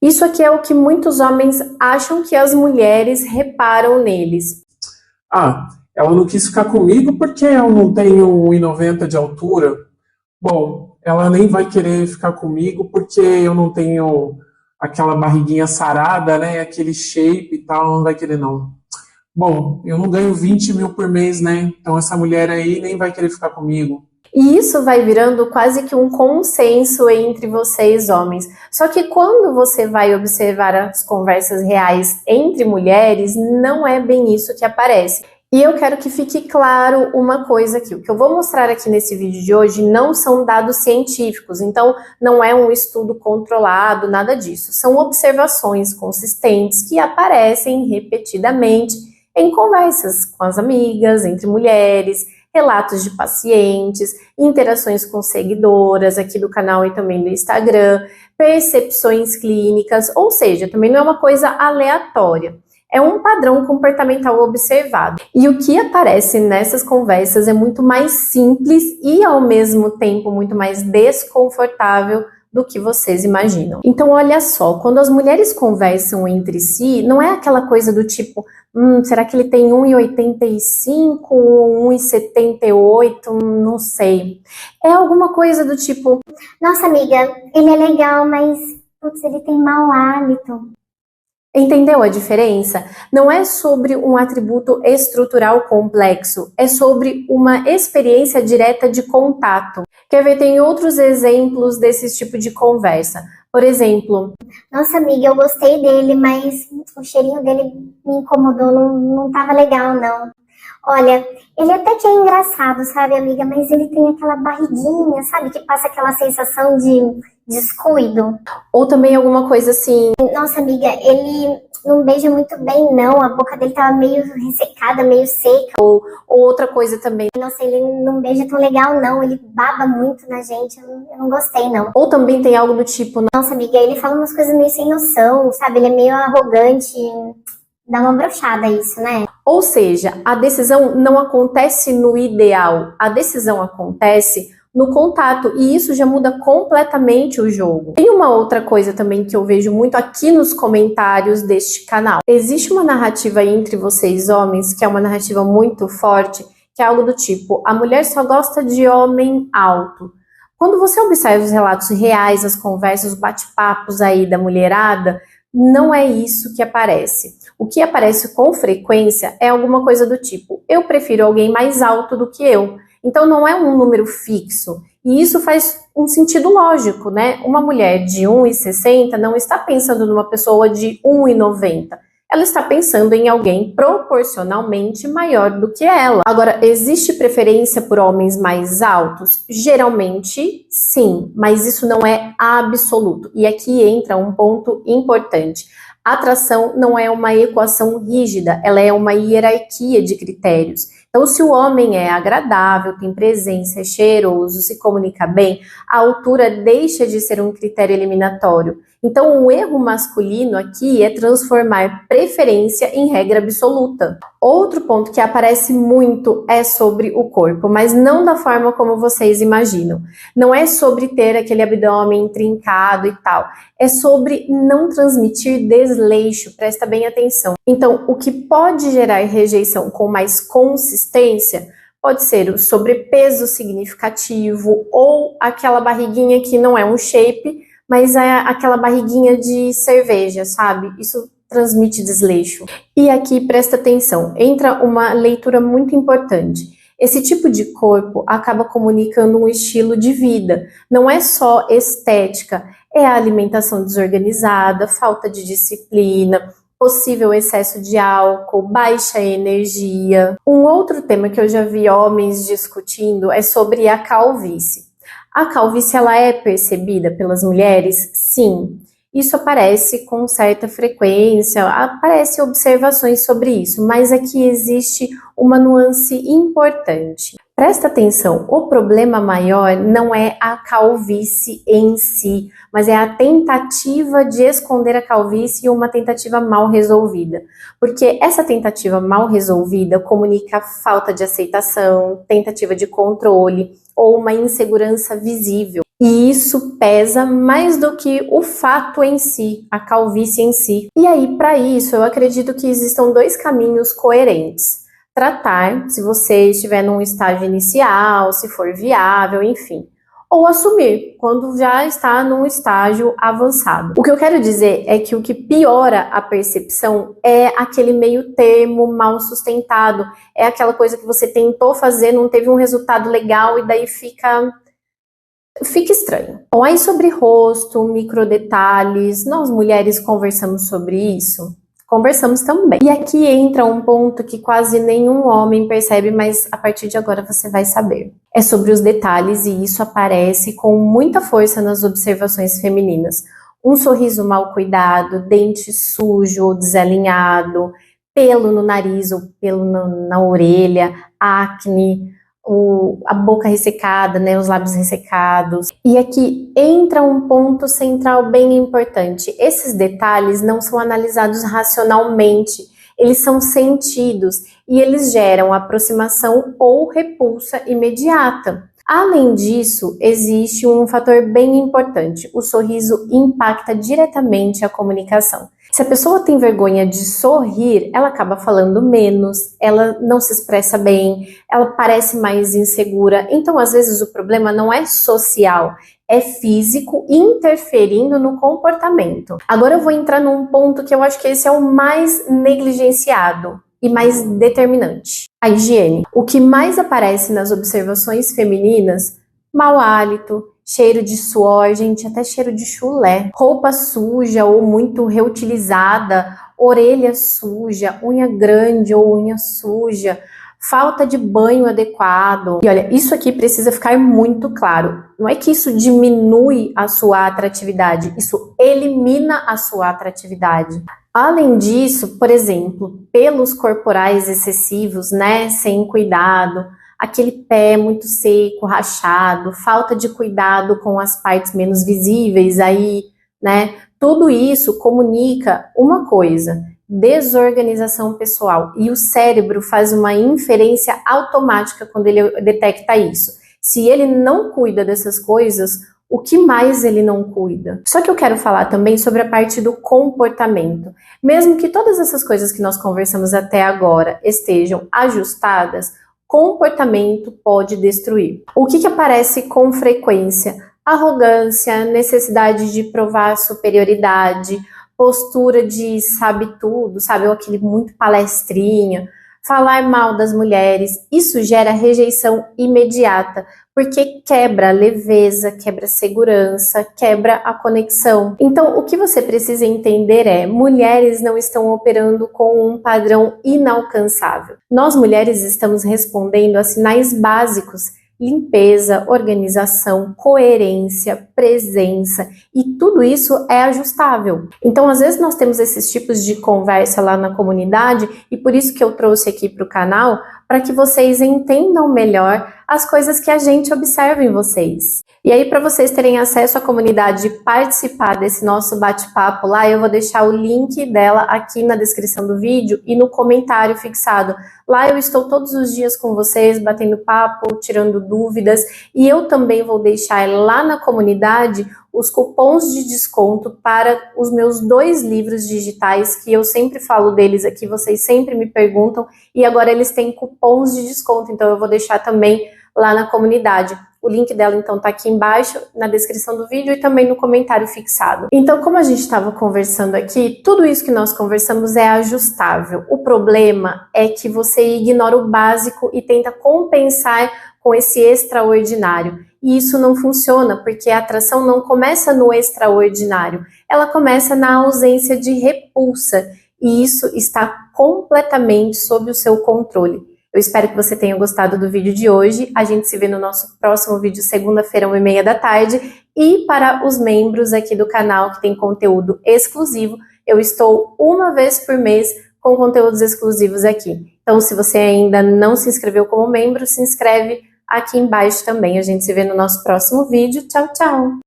Isso aqui é o que muitos homens acham que as mulheres reparam neles. Ela não quis ficar comigo porque eu não tenho 1,90 de altura. Bom, ela nem vai querer ficar comigo porque eu não tenho aquela barriguinha sarada, né? Aquele shape e tal, não vai querer não. Bom, eu não ganho 20 mil por mês, né? Então essa mulher aí nem vai querer ficar comigo. E isso vai virando quase que um consenso entre vocês, homens. Só que quando você vai observar as conversas reais entre mulheres, não é bem isso que aparece. E eu quero que fique claro uma coisa aqui. O que eu vou mostrar aqui nesse vídeo de hoje não são dados científicos, então não é um estudo controlado, nada disso. São observações consistentes que aparecem repetidamente em conversas com as amigas, entre mulheres, relatos de pacientes, interações com seguidoras aqui do canal e também do Instagram, percepções clínicas, ou seja, também não é uma coisa aleatória. É um padrão comportamental observado. E o que aparece nessas conversas é muito mais simples e, ao mesmo tempo, muito mais desconfortável do que vocês imaginam. Então, olha só, quando as mulheres conversam entre si, não é aquela coisa do tipo, será que ele tem 1,85, 1,78, não sei. É alguma coisa do tipo, nossa amiga, ele é legal, mas putz, ele tem mau hálito. Entendeu a diferença? Não é sobre um atributo estrutural complexo, é sobre uma experiência direta de contato. Quer ver? Tem outros exemplos desse tipo de conversa. Por exemplo, nossa amiga, eu gostei dele, mas o cheirinho dele me incomodou, não tava legal não. Olha, ele até que é engraçado, sabe, amiga, mas ele tem aquela barriguinha, sabe, que passa aquela sensação de descuido. Ou também alguma coisa assim, nossa amiga, ele não beija muito bem não, a boca dele tava meio ressecada, meio seca. Ou outra coisa também, nossa, ele não beija tão legal não, ele baba muito na gente, eu não gostei não. Ou também tem algo do tipo, nossa amiga, ele fala umas coisas meio sem noção, sabe, ele é meio arrogante, dá uma broxada isso, né? Ou seja, a decisão não acontece no ideal, a decisão acontece no contato, e isso já muda completamente o jogo. Tem uma outra coisa também que eu vejo muito aqui nos comentários deste canal. Existe uma narrativa entre vocês, homens, que é uma narrativa muito forte, que é algo do tipo, a mulher só gosta de homem alto. Quando você observa os relatos reais, as conversas, os bate-papos aí da mulherada, não é isso que aparece. O que aparece com frequência é alguma coisa do tipo, eu prefiro alguém mais alto do que eu. Então não é um número fixo. E isso faz um sentido lógico, né? Uma mulher de 1,60 não está pensando numa pessoa de 1,90. Ela está pensando em alguém proporcionalmente maior do que ela. Agora, existe preferência por homens mais altos? Geralmente, sim, mas isso não é absoluto. E aqui entra um ponto importante. A atração não é uma equação rígida, ela é uma hierarquia de critérios. Então, se o homem é agradável, tem presença, é cheiroso, se comunica bem, a altura deixa de ser um critério eliminatório. Então, o erro masculino aqui é transformar preferência em regra absoluta. Outro ponto que aparece muito é sobre o corpo, mas não da forma como vocês imaginam. Não é sobre ter aquele abdômen trincado e tal. É sobre não transmitir desleixo, presta bem atenção. Então, o que pode gerar rejeição com mais consistência pode ser o sobrepeso significativo ou aquela barriguinha que não é um shape, mas é aquela barriguinha de cerveja, sabe? Isso transmite desleixo. E aqui, presta atenção, entra uma leitura muito importante. Esse tipo de corpo acaba comunicando um estilo de vida. Não é só estética, é a alimentação desorganizada, falta de disciplina, possível excesso de álcool, baixa energia. Um outro tema que eu já vi homens discutindo é sobre a calvície. A calvície, ela é percebida pelas mulheres? Sim. Isso aparece com certa frequência, aparecem observações sobre isso, mas aqui existe uma nuance importante. Presta atenção, o problema maior não é a calvície em si, mas é a tentativa de esconder a calvície e uma tentativa mal resolvida. Porque essa tentativa mal resolvida comunica falta de aceitação, tentativa de controle ou uma insegurança visível. E isso pesa mais do que o fato em si, a calvície em si. E aí, para isso, eu acredito que existam dois caminhos coerentes. Tratar, se você estiver num estágio inicial, se for viável, enfim. Ou assumir, quando já está num estágio avançado. O que eu quero dizer é que o que piora a percepção é aquele meio termo mal sustentado. É aquela coisa que você tentou fazer, não teve um resultado legal e daí fica estranho. Bom, aí sobre rosto, microdetalhes, nós mulheres conversamos sobre isso? Conversamos também. E aqui entra um ponto que quase nenhum homem percebe, mas a partir de agora você vai saber. É sobre os detalhes e isso aparece com muita força nas observações femininas. Um sorriso mal cuidado, dente sujo ou desalinhado, pelo no nariz ou pelo na orelha, acne, a boca ressecada, né, os lábios ressecados. E aqui entra um ponto central bem importante. Esses detalhes não são analisados racionalmente, eles são sentidos e eles geram aproximação ou repulsa imediata. Além disso, existe um fator bem importante. O sorriso impacta diretamente a comunicação. Se a pessoa tem vergonha de sorrir, ela acaba falando menos, ela não se expressa bem, ela parece mais insegura. Então, às vezes, o problema não é social, é físico, interferindo no comportamento. Agora eu vou entrar num ponto que eu acho que esse é o mais negligenciado e mais determinante. A higiene. O que mais aparece nas observações femininas, mau hálito, cheiro de suor, gente, até cheiro de chulé, roupa suja ou muito reutilizada, orelha suja, unha grande ou unha suja, falta de banho adequado. E olha, isso aqui precisa ficar muito claro. Não é que isso diminui a sua atratividade, isso elimina a sua atratividade. Além disso, por exemplo, pelos corporais excessivos, né, sem cuidado, aquele pé muito seco, rachado, falta de cuidado com as partes menos visíveis aí, né? Tudo isso comunica uma coisa: desorganização pessoal. E o cérebro faz uma inferência automática quando ele detecta isso. Se ele não cuida dessas coisas, o que mais ele não cuida? Só que eu quero falar também sobre a parte do comportamento. Mesmo que todas essas coisas que nós conversamos até agora estejam ajustadas, comportamento pode destruir. O que aparece com frequência? Arrogância, necessidade de provar superioridade, postura de sabe tudo, sabe, aquele muito palestrinha, falar mal das mulheres. Isso gera rejeição imediata, porque quebra a leveza, quebra a segurança, quebra a conexão. Então, o que você precisa entender é: mulheres não estão operando com um padrão inalcançável. Nós mulheres estamos respondendo a sinais básicos: limpeza, organização, coerência, presença, e tudo isso é ajustável. Então, às vezes nós temos esses tipos de conversa lá na comunidade, e por isso que eu trouxe aqui para o canal, para que vocês entendam melhor as coisas que a gente observa em vocês. E aí, para vocês terem acesso à comunidade e participar desse nosso bate-papo lá, eu vou deixar o link dela aqui na descrição do vídeo e no comentário fixado. Lá eu estou todos os dias com vocês, batendo papo, tirando dúvidas, e eu também vou deixar lá na comunidade os cupons de desconto para os meus 2 livros digitais, que eu sempre falo deles aqui, vocês sempre me perguntam, e agora eles têm cupons de desconto, então eu vou deixar também lá na comunidade. O link dela, então, tá aqui embaixo, na descrição do vídeo e também no comentário fixado. Então, como a gente estava conversando aqui, tudo isso que nós conversamos é ajustável. O problema é que você ignora o básico e tenta compensar com esse extraordinário. E isso não funciona, porque a atração não começa no extraordinário, ela começa na ausência de repulsa. E isso está completamente sob o seu controle. Eu espero que você tenha gostado do vídeo de hoje. A gente se vê no nosso próximo vídeo, segunda-feira, 1h30 da tarde. E para os membros aqui do canal que tem conteúdo exclusivo, eu estou uma vez por mês com conteúdos exclusivos aqui. Então, se você ainda não se inscreveu como membro, se inscreve aqui embaixo também. A gente se vê no nosso próximo vídeo. Tchau, tchau!